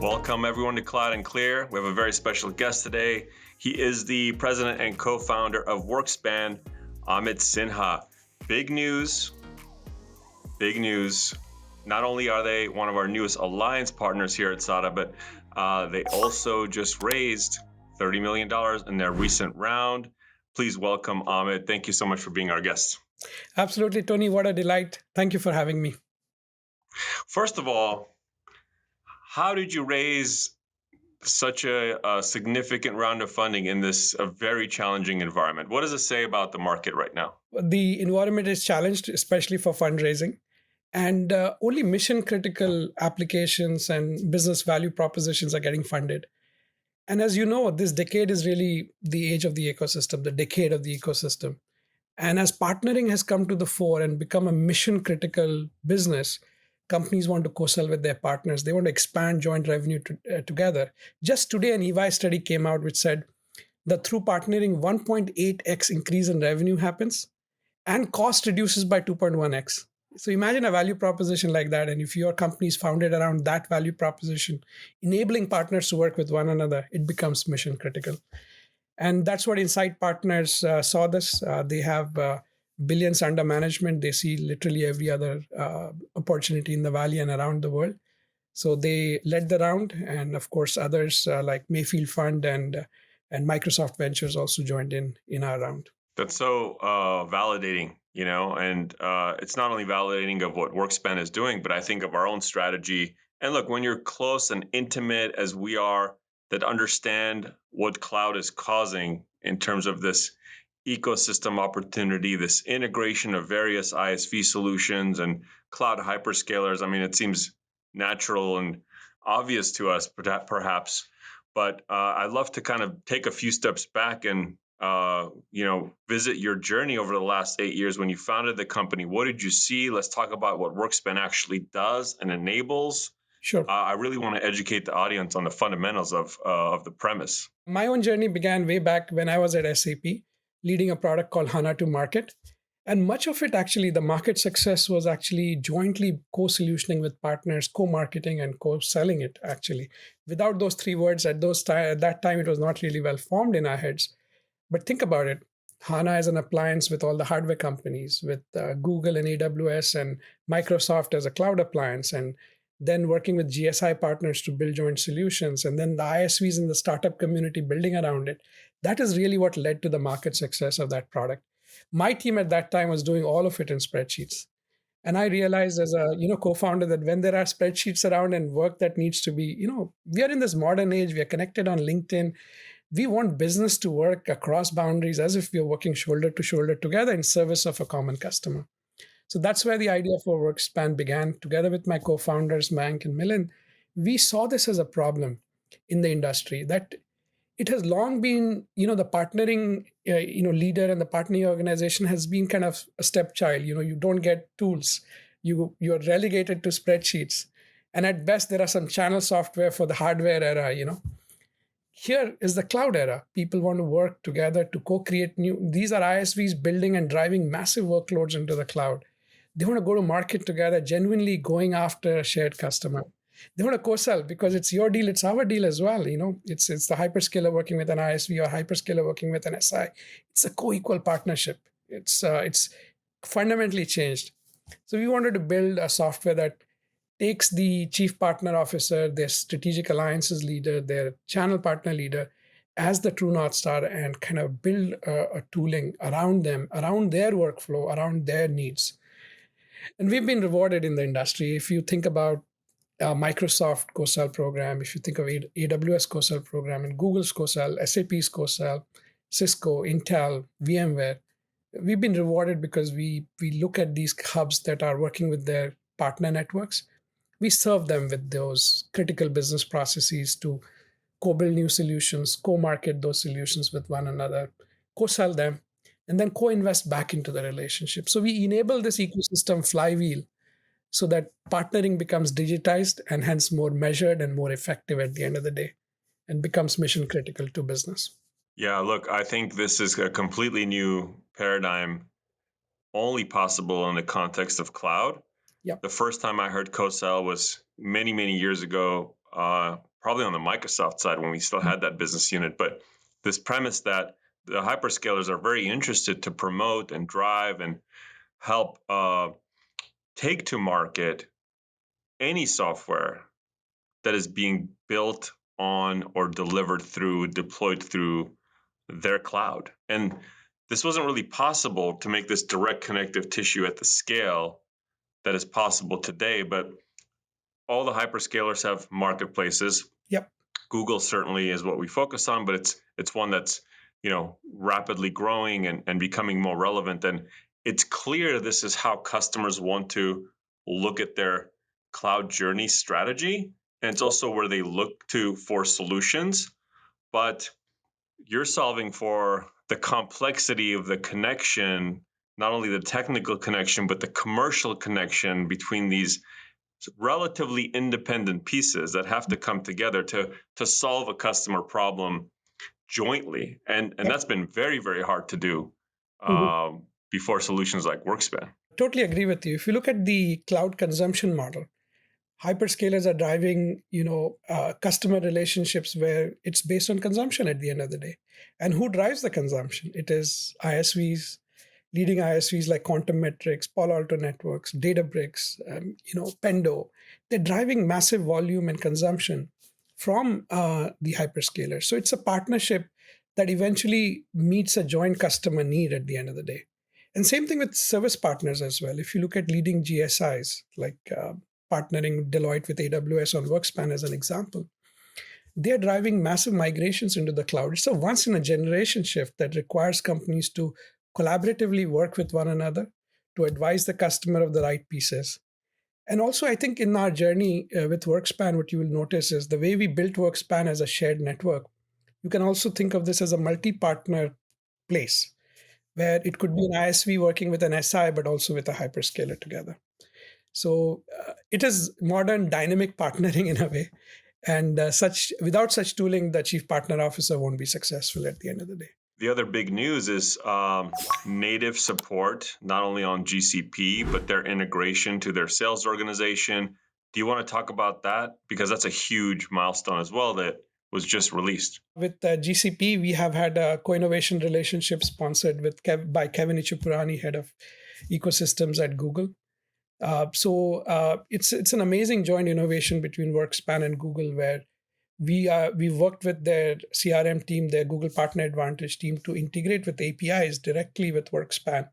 Welcome everyone to Cloud and Clear. We have a very special guest today. He is the president and co-founder of WorkSpan, Amit Sinha. Big news. Not only are they one of our newest alliance partners here at SADA, but they also just raised $30 million in their recent round. Please welcome Amit. Thank you so much for being our guest. Absolutely, Tony. What a delight. Thank you for having me. First of all, how did you raise such a significant round of funding in this very challenging environment? What does it say about the market right now? The environment is challenged, especially for fundraising, and only mission critical applications and business value propositions are getting funded. And as you know, this decade is really the age of the ecosystem, the decade of the ecosystem. And as partnering has come to the fore and become a mission critical business, companies want to co-sell with their partners. They want to expand joint revenue together. Just today, an EY study came out which said that through partnering, 1.8x increase in revenue happens and cost reduces by 2.1x. So imagine a value proposition like that. And if your company is founded around that value proposition, enabling partners to work with one another, it becomes mission critical. And that's what Insight Partners saw this. They have billions under management. They see literally every other opportunity in the valley and around the world. So they led the round. And of course, others like Mayfield Fund and Microsoft Ventures also joined in our round. That's so validating, and it's not only validating of what WorkSpan is doing, but I think of our own strategy. And look, when you're close and intimate as we are, that understand what cloud is causing in terms of this ecosystem opportunity, this integration of various ISV solutions and cloud hyperscalers. I mean, it seems natural and obvious to us, perhaps, but I'd love to kind of take a few steps back and visit your journey over the last 8 years when you founded the company. What did you see? Let's talk about what WorkSpan actually does and enables. Sure. I really want to educate the audience on the fundamentals of the premise. My own journey began way back when I was at SAP, leading a product called HANA to market. And much of it, actually, the market success was actually jointly co-solutioning with partners, co-marketing and co-selling it, actually. Without those three words, at that time, it was not really well formed in our heads. But think about it. HANA is an appliance with all the hardware companies, with Google and AWS and Microsoft as a cloud appliance, and then working with GSI partners to build joint solutions, and then the ISVs in the startup community building around it. That is really what led to the market success of that product. My team at that time was doing all of it in spreadsheets. And I realized as a co-founder that when there are spreadsheets around and work that needs to be, we are in this modern age, we are connected on LinkedIn. We want business to work across boundaries as if we are working shoulder to shoulder together in service of a common customer. So that's where the idea for WorkSpan began. Together with my co-founders, Mayank and Milind, we saw this as a problem in the industry, that it has long been, the partnering, leader and the partnering organization has been kind of a stepchild. You don't get tools. You're relegated to spreadsheets. And at best, there are some channel software for the hardware era, Here is the cloud era. People want to work together to co-create these are ISVs building and driving massive workloads into the cloud. They want to go to market together, genuinely going after a shared customer. They want to co-sell because it's your deal, it's our deal as well. It's the hyperscaler working with an ISV or hyperscaler working with an SI. It's a co-equal partnership. It's fundamentally changed. So we wanted to build a software that takes the chief partner officer, their strategic alliances leader, their channel partner leader as the true North Star and kind of build a tooling around them, around their workflow, around their needs. And we've been rewarded in the industry. If you think about Microsoft co-sell program, if you think of AWS co-sell program and Google's co-sell, SAP's co-sell, Cisco, Intel, VMware, we've been rewarded because we look at these hubs that are working with their partner networks. We serve them with those critical business processes to co-build new solutions, co-market those solutions with one another, co-sell them, and then co-invest back into the relationship. So we enable this ecosystem flywheel so that partnering becomes digitized and hence more measured and more effective at the end of the day and becomes mission critical to business. Yeah, look, I think this is a completely new paradigm, only possible in the context of cloud. Yep. The first time I heard co-sell was many, many years ago, probably on the Microsoft side when we still had that business unit, but this premise that the hyperscalers are very interested to promote and drive and help take to market any software that is being built on or deployed through their cloud. And this wasn't really possible to make this direct connective tissue at the scale that is possible today, but all the hyperscalers have marketplaces. Yep. Google certainly is what we focus on, but it's one that's rapidly growing and becoming more relevant. And it's clear this is how customers want to look at their cloud journey strategy. And it's also where they look to for solutions. But you're solving for the complexity of the connection, not only the technical connection, but the commercial connection between these relatively independent pieces that have to come together to solve a customer problem jointly. And Yep. that's been very, very hard to do before solutions like WorkSpan. Totally agree with you. If you look at the cloud consumption model, hyperscalers are driving, customer relationships where it's based on consumption at the end of the day. And who drives the consumption? It is ISVs, leading ISVs like Quantum Metrics, Palo Alto Networks, Databricks, Pendo. They're driving massive volume and consumption from the hyperscalers. So it's a partnership that eventually meets a joint customer need at the end of the day. And same thing with service partners as well. If you look at leading GSIs like partnering Deloitte with AWS on WorkSpan as an example, they're driving massive migrations into the cloud. It's a once in a generation shift that requires companies to collaboratively work with one another to advise the customer of the right pieces. And also, I think in our journey with WorkSpan, what you will notice is the way we built WorkSpan as a shared network. You can also think of this as a multi-partner place where it could be an ISV working with an SI, but also with a hyperscaler together. So it is modern dynamic partnering in a way. And without such tooling, the chief partner officer won't be successful at the end of the day. The other big news is native support, not only on GCP, but their integration to their sales organization. Do you want to talk about that? Because that's a huge milestone as well that was just released. With GCP, we have had a co-innovation relationship sponsored by Kevin Ichipurani, head of ecosystems at Google. So it's an amazing joint innovation between WorkSpan and Google, where we worked with their CRM team, their Google Partner Advantage team, to integrate with APIs directly with WorkSpan.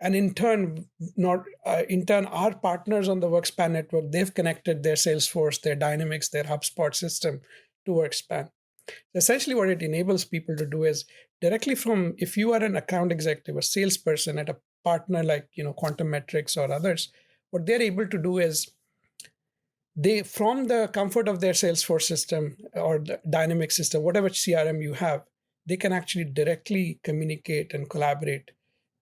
And in turn, our partners on the WorkSpan network, they've connected their Salesforce, their Dynamics, their HubSpot system to WorkSpan. Essentially, what it enables people to do is directly from, if you are an account executive, a salesperson at a partner like Quantum Metrics or others, what they're able to do is they, from the comfort of their Salesforce system or the Dynamics system, whatever CRM you have, they can actually directly communicate and collaborate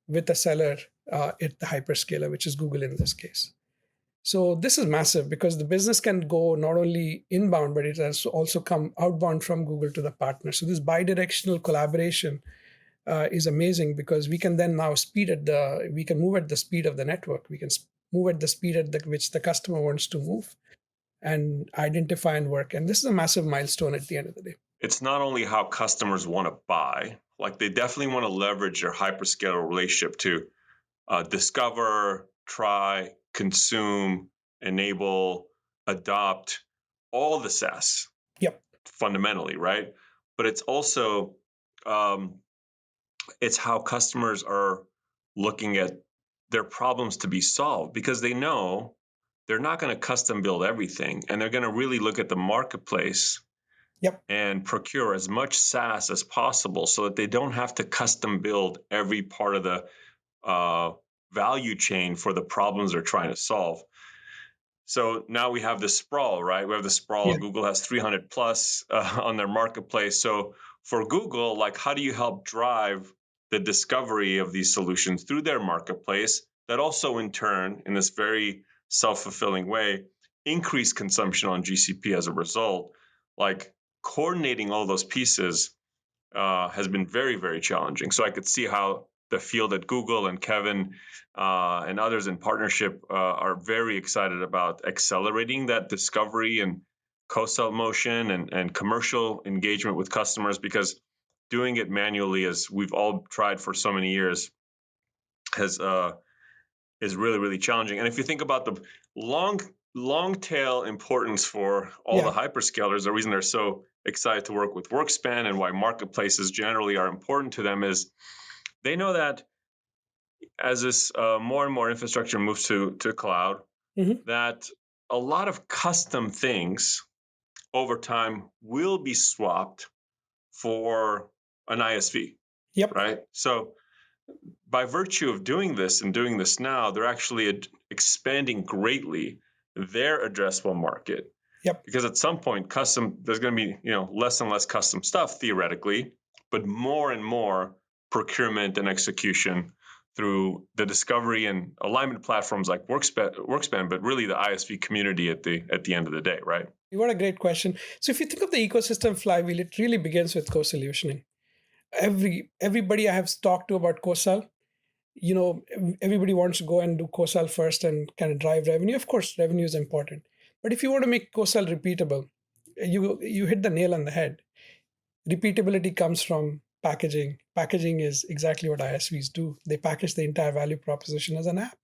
with a seller at the hyperscaler, which is Google in this case. So this is massive because the business can go not only inbound, but it has also come outbound from Google to the partner. So this bidirectional collaboration is amazing because we can then now we can move at the speed of the network. We can move at the speed at which the customer wants to move and identify and work. And this is a massive milestone at the end of the day. It's not only how customers want to buy, like they definitely want to leverage their hyperscaler relationship to discover, try, consume, enable, adopt all the SaaS. Yep. Fundamentally, right? But it's also it's how customers are looking at their problems to be solved because they know they're not going to custom build everything, and they're going to really look at the marketplace. Yep. And procure as much SaaS as possible so that they don't have to custom build every part of the value chain for the problems they're trying to solve. So now we have the sprawl, right? We have the sprawl. Yeah. Google has 300 plus on their marketplace. So for Google, like, how do you help drive the discovery of these solutions through their marketplace that also in turn, in this very self-fulfilling way, increase consumption on GCP as a result? Like, coordinating all those pieces has been very, very challenging. So I could see how the field at Google and Kevin and others in partnership are very excited about accelerating that discovery and co-sell motion and commercial engagement with customers, because doing it manually, as we've all tried for so many years, has is really, really challenging. And if you think about the long long tail importance for all the Yeah. hyperscalers, the reason they're so excited to work with WorkSpan and why marketplaces generally are important to them is they know that as this more and more infrastructure moves to cloud, Hmm. that a lot of custom things over time will be swapped for an ISV, Yep. right? So by virtue of doing this and doing this now, they're actually expanding greatly their addressable market, Yep. because at some point custom there's going to be less and less custom stuff theoretically, but more and more procurement and execution through the discovery and alignment platforms like workspan, but really the ISV community at the end of the day, right? What a great question. So if you think of the ecosystem flywheel, it really begins with co-solutioning. Everybody I have talked to about co-sell, everybody wants to go and do co-sell first and kind of drive revenue. Of course, revenue is important, but if you want to make co-sell repeatable, you hit the nail on the head. Repeatability comes from packaging. Packaging is exactly what ISVs do. They package the entire value proposition as an app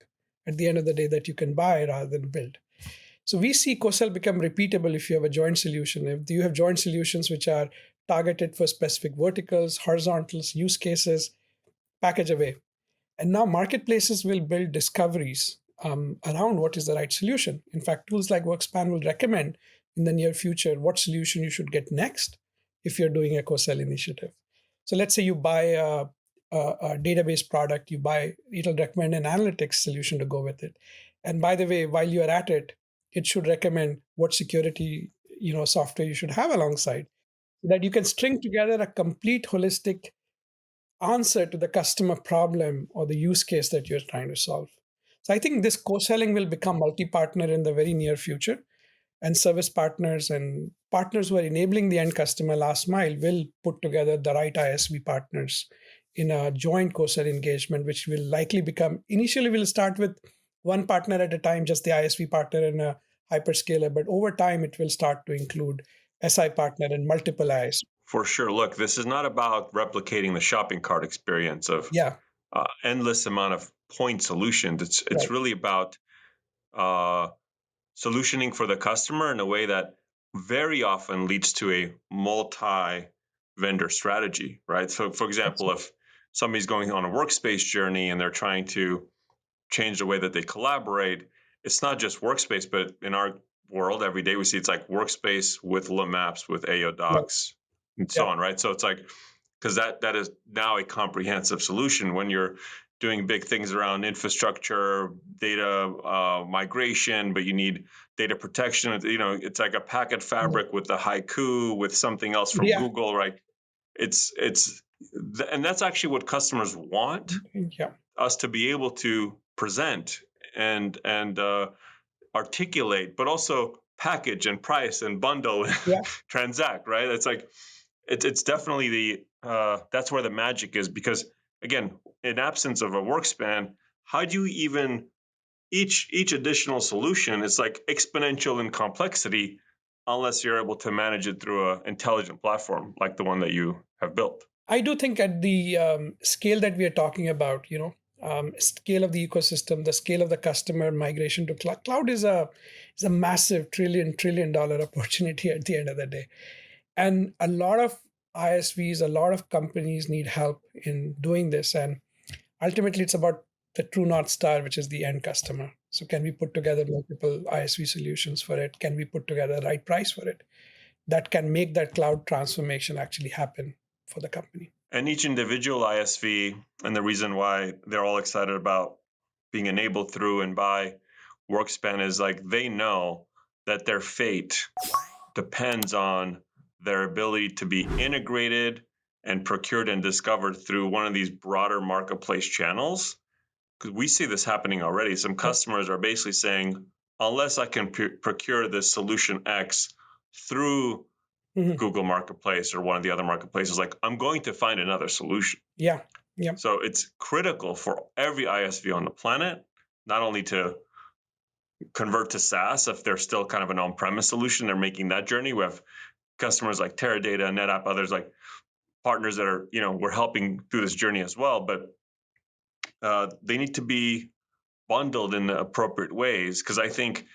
at the end of the day that you can buy rather than build. So we see co-sell become repeatable if you have a joint solution. If you have joint solutions which are targeted for specific verticals, horizontals, use cases, package away. And now marketplaces will build discoveries around what is the right solution. In fact, tools like WorkSpan will recommend in the near future what solution you should get next if you're doing a co-sell initiative. So let's say you buy a database product, it'll recommend an analytics solution to go with it. And by the way, while you're at it, it should recommend what security software you should have alongside, so that you can string together a complete holistic answer to the customer problem or the use case that you're trying to solve. So I think this co-selling will become multi-partner in the very near future, and service partners and partners who are enabling the end customer last mile will put together the right ISV partners in a joint co-sell engagement, which will likely become initially we'll start with one partner at a time, just the ISV partner and a hyperscaler, but over time it will start to include SI partner and multiple ISV. For sure. Look, this is not about replicating the shopping cart experience of Yeah, endless amount of point solutions. It's right. really about uh, solutioning for the customer in a way that very often leads to a multi vendor strategy, right? So, for That's example, if somebody's going on a workspace journey and they're trying to change the way that they collaborate, it's not just workspace, but in our world every day we see it's like workspace with maps, with AO right. docs, and so Yeah. on, right? So it's like, because that is now a comprehensive solution when you're doing big things around infrastructure, data migration, but you need data protection. It's like a packet Yeah. fabric with the haiku with something else from Yeah. Google, right? It's and that's actually what customers want Yeah. us to be able to present and articulate, but also package and price and bundle and Yeah. transact, right? It's like it's definitely the that's where the magic is, because again, in absence of a workspan, how do you even each additional solution is like exponential in complexity unless you're able to manage it through an intelligent platform like the one that you have built. I do think at the scale that we are talking about, scale of the ecosystem, the scale of the customer migration to cloud is a massive trillion dollar opportunity at the end of the day, and a lot of ISVs, a lot of companies need help in doing this, and ultimately it's about the true north star, which is the end customer. So can we put together multiple ISV solutions for it? Can we put together the right price for it that can make that cloud transformation actually happen for the company? And each individual ISV, and the reason why they're all excited about being enabled through and by WorkSpan is like they know that their fate depends on their ability to be integrated and procured and discovered through one of these broader marketplace channels. Because we see this happening already. Some Yeah. customers are basically saying, unless I can procure this solution X through Mhm. Google Marketplace or one of the other marketplaces, like I'm going to find another solution. Yeah. Yeah. So it's critical for every ISV on the planet, not only to convert to SaaS if they're still kind of an on-premise solution. They're making that journey. We have customers like Teradata, NetApp, others like partners that are, we're helping through this journey as well. But they need to be bundled in the appropriate ways, because I think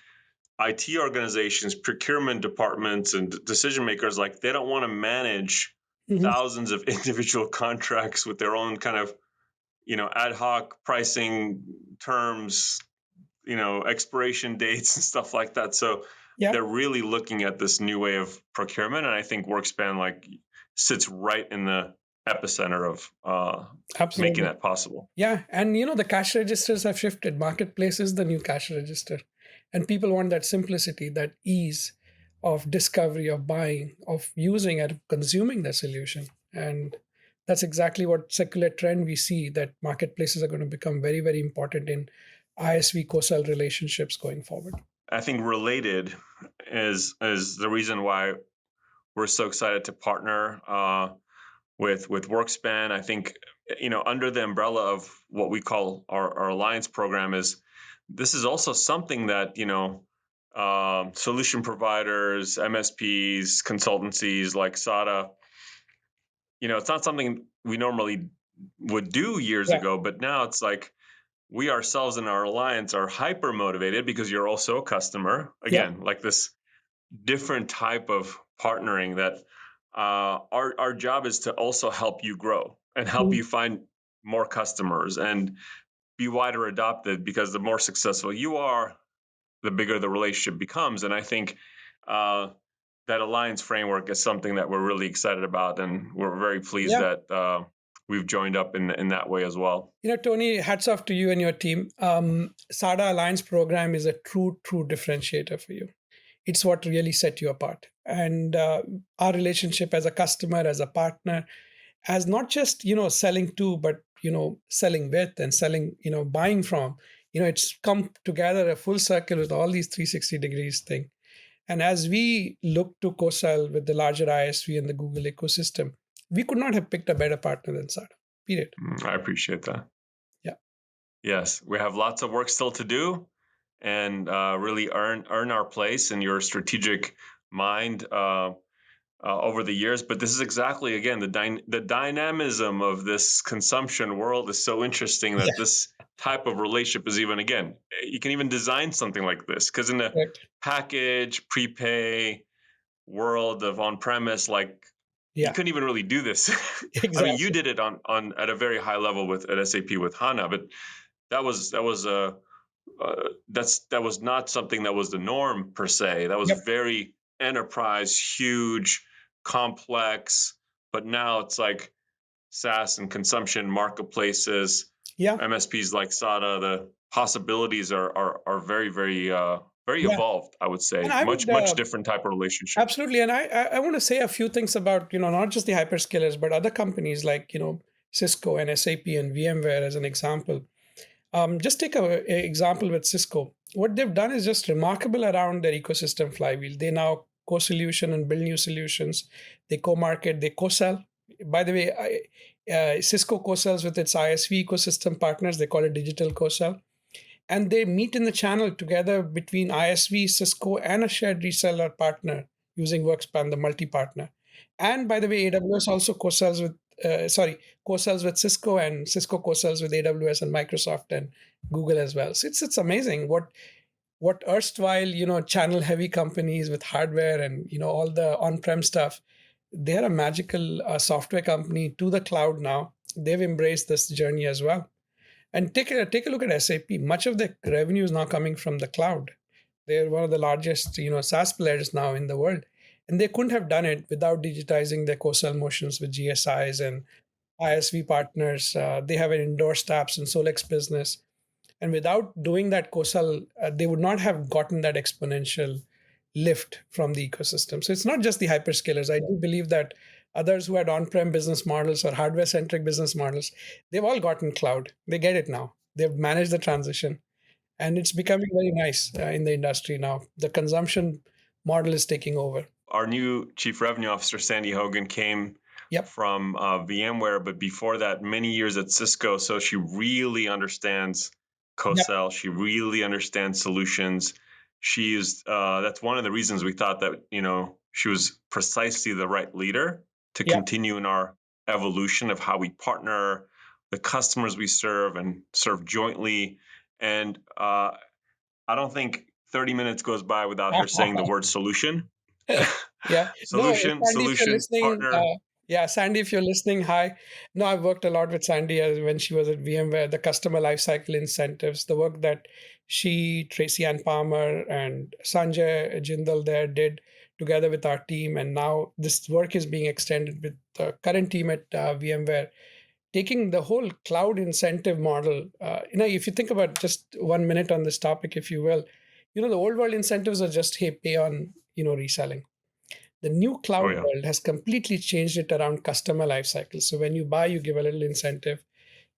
IT organizations, procurement departments, and decision makers, like, they don't want to manage Mhm. thousands of individual contracts with their own kind of, ad hoc pricing terms, expiration dates and stuff like that. So Yeah, they're really looking at this new way of procurement, and I think WorkSpan like sits right in the epicenter of making absolutely. that possible. Yeah, and the cash registers have shifted. Marketplace is the new cash register, and people want that simplicity, that ease of discovery, of buying, of using and consuming the solution. And that's exactly what secular trend we see, that marketplaces are going to become very, very important in ISV co-sell relationships going forward. I think related is the reason why we're so excited to partner with WorkSpan. I think under the umbrella of what we call our alliance program, is this is also something that solution providers, MSPs, consultancies like SADA, it's not something we normally would do years Yeah, ago, but now it's like we ourselves in our alliance are hyper motivated because you're also a customer. yeah, Again, like this different type of partnering that our job is to also help you grow and help mhm, you find more customers and be wider adopted, because the more successful you are, the bigger the relationship becomes. And I think uh, that alliance framework is something that we're really excited about, and we're very pleased yeah. that we've joined up in that way as well. Tony, hats off to you and your team. SADA Alliance program is a true, true differentiator for you. It's what really set you apart. And our relationship as a customer, as a partner, as not just selling to, but selling with and selling, buying from. It's come together a full circle with all these 360 degrees thing. And as we look to co-sell with the larger ISV and the Google ecosystem, we could not have picked a better partner than SADA. Period. I appreciate that. Yeah. Yes, we have lots of work still to do, and really earn our place in your strategic mind over the years. But this is exactly, again, the dynamism of this consumption world is so interesting Yeah. that this type of relationship is even, again, you can even design something like this, because in the Correct. package prepay world of on premise, like, you Yeah. couldn't even really do this. I mean, you Exactly. did it on at a very high level with at SAP with HANA, but that was a that was not something that was the norm per se. That was Yep. very enterprise, huge, complex. But now it's like SaaS and consumption marketplaces, Yeah. MSPs like SADA. The possibilities are very, very, very Yeah. evolved. I would And say I much would much different type of relationship. absolutely, and I want to say a few things about not just the hyperscalers, but other companies like Cisco and SAP and VMware as an example. Just take a example with Cisco. What they've done is just remarkable around their ecosystem flywheel. They now co-solution and build new solutions. They co-market, they co-sell. By the way, Cisco co-sells with its ISV ecosystem partners. They call it digital co-sell, and they meet in the channel together between ISV, Cisco, and a shared reseller partner using WorkSpan, the multi-partner. And by the way, AWS also co-sells with co-sells with Cisco, and Cisco co-sells with AWS and Microsoft and Google as well. So it's amazing what erstwhile channel heavy companies with hardware and all the on-prem stuff, they're a magical software company to the cloud now. They've embraced this journey as well. And take a look at SAP. Much of the revenue is now coming from the cloud. They're one of the largest, SaaS players now in the world, and they couldn't have done it without digitizing their co-sell motions with GSIs and ISV partners. They have an endorsed apps and Solex business, and without doing that co-sell, they would not have gotten that exponential lift from the ecosystem. So it's not just the hyperscalers. I do believe that others who had on-prem business models or hardware-centric business models, they've all gotten cloud. They get it now. They've managed the transition, and it's becoming very nice in the industry now. The consumption model is taking over. Our new chief revenue officer, Sandy Hogan, came Yep. from VMware, but before that, many years at Cisco. So she really understands Yep. co-sell. She really understands solutions. She's that's one of the reasons we thought that she was precisely the right leader to Yep. continue in our evolution of how we partner, the customers we serve and serve jointly. And I don't think 30 minutes goes by without her saying the word solution. Yeah. No, Sandy, if you're Solution, listening, partner. yeah, Sandy, if you're listening, hi. No, I've worked a lot with Sandy when she was at VMware, the customer lifecycle incentives, the work that she, Tracy Ann Palmer, and Sanjay Jindal there did together with our team. And now this work is being extended with the current team at VMware, taking the whole cloud incentive model. If you think about just 1 minute on this topic, if you will, the old world incentives are just, hey, pay on, reselling. The new Oh cloud yeah. world has completely changed it around customer life cycle. So when you buy, you give a little incentive.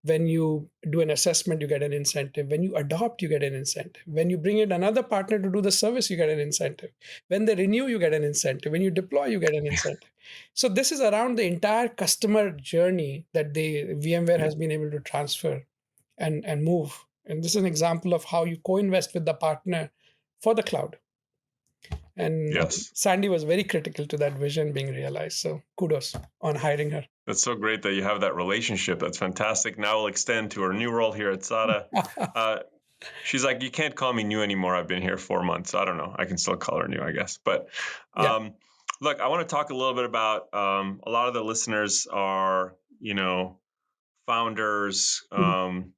When you do an assessment, you get an incentive. When you adopt, you get an incentive. When you bring in another partner to do the service, you get an incentive. When they renew, you get an incentive. When you deploy, you get an incentive. So this is around the entire customer journey that the VMware has been able to transfer and move. And this is an example of how you co-invest with the partner for the cloud. And Yes. Sandy was very critical to that vision being realized. So kudos on hiring her. That's so great that you have that relationship. That's fantastic. Now we'll extend to her new role here at SADA. She's like, you can't call me new anymore. I've been here 4 months. I don't know. I can still call her new, I guess. But Yeah. look, I want to talk a little bit about a lot of the listeners are, founders. Mhm.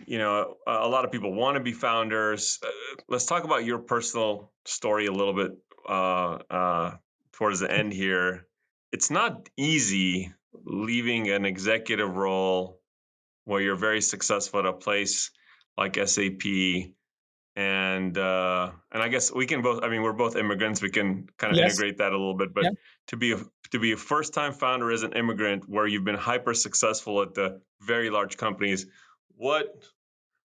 A lot of people want to be founders. Let's talk about your personal story a little bit towards the end here. It's not easy leaving an executive role where you're very successful at a place like SAP, and I guess we can both. I mean, we're both immigrants. We can kind of Yes. integrate that a little bit. But Yeah. to be a first time founder as an immigrant, where you've been hyper successful at the very large companies, what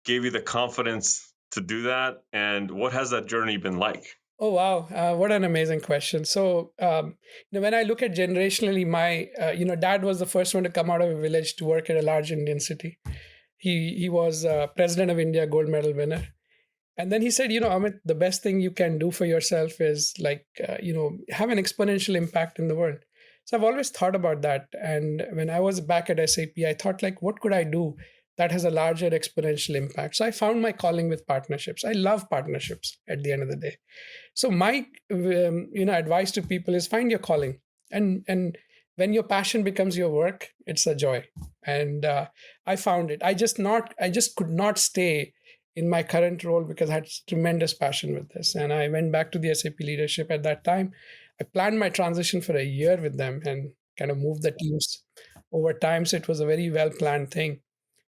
gave you the confidence to do that, and what has that journey been like? Oh wow, what an amazing question. So, when I look at generationally, my dad was the first one to come out of a village to work at a large Indian city. He was president of India, gold medal winner. And then he said, Amit, the best thing you can do for yourself is have an exponential impact in the world. So I've always thought about that. And when I was back at SAP, I thought, like, what could I do that has a larger exponential impact? So I found my calling with partnerships. I love partnerships at the end of the day. So my advice to people is find your calling, and when your passion becomes your work, it's a joy. And I found it. I just could not stay in my current role because I had tremendous passion with this. And I went back to the SAP leadership at that time. I planned my transition for a year with them and kind of moved the teams over time. So it was a very well planned thing.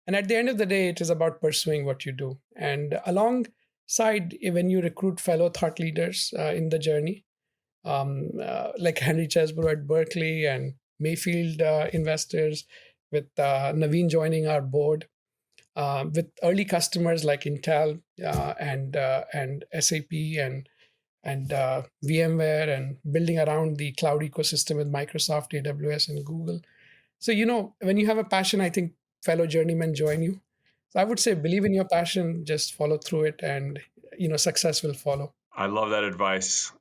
And at the end of the day, it is about pursuing what you do. And alongside, when you recruit fellow thought leaders in the journey, like Henry Chesbrough at Berkeley and Mayfield investors, with Naveen joining our board, with early customers like Intel and SAP and VMware, and building around the cloud ecosystem with Microsoft, AWS, and Google. So, when you have a passion, I think fellow journeymen join you. So I would say believe in your passion, just follow through it, and, success will follow. I love that advice.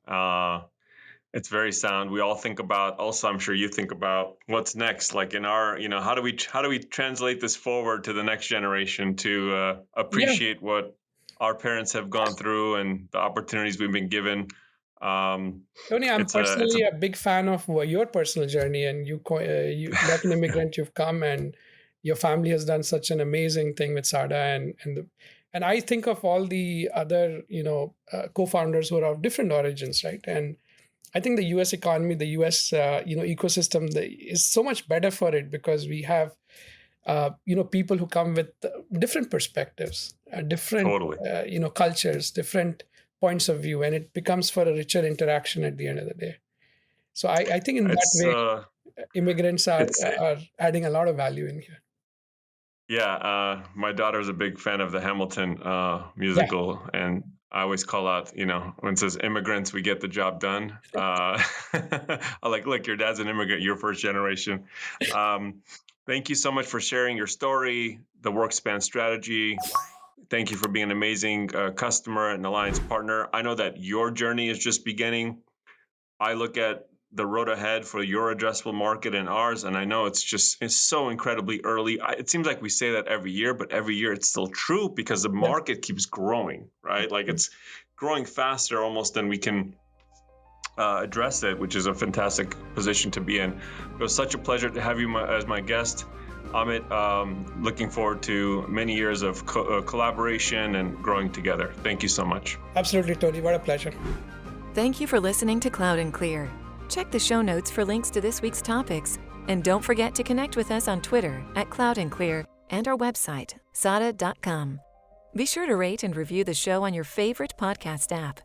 It's very sound. We all think about. Also, I'm sure you think about what's next. Like in our, how do we translate this forward to the next generation to Yeah. appreciate what our parents have gone through and the opportunities we've been given. Um, Tony, I'm it's a personally a big fan of your personal journey, and like an immigrant, you've come, and your family has done such an amazing thing with SADA, and I think of all the other co-founders who are of different origins, right? And I think the U.S. economy, the U.S. Ecosystem is so much better for it because we have people who come with different perspectives, different totally. cultures, different points of view, and it becomes for a richer interaction at the end of the day. So I think in that It's way, immigrants are it's are adding a lot of value in here. Yeah, my daughter's a big fan of the Hamilton Yeah. musical, and I always call out, when it says immigrants, we get the job done. I like, look, your dad's an immigrant, you're first generation. Thank you so much for sharing your story, the WorkSpan strategy. Thank you for being an amazing customer and alliance partner. I know that your journey is just beginning. I look at the road ahead for your addressable market and ours, and I know it's so incredibly early. It seems like we say that every year, but every year it's still true because the market keeps growing, right? Like it's growing faster almost than we can address it, which is a fantastic position to be in. It was such a pleasure to have you as my guest, Amit. Looking forward to many years of collaboration and growing together. Thank you so much. Absolutely, Tony. What a pleasure. Thank you for listening to Cloud and Clear. Check the show notes for links to this week's topics. And don't forget to connect with us on Twitter @Cloud and Clear and our website, sada.com. Be sure to rate and review the show on your favorite podcast app.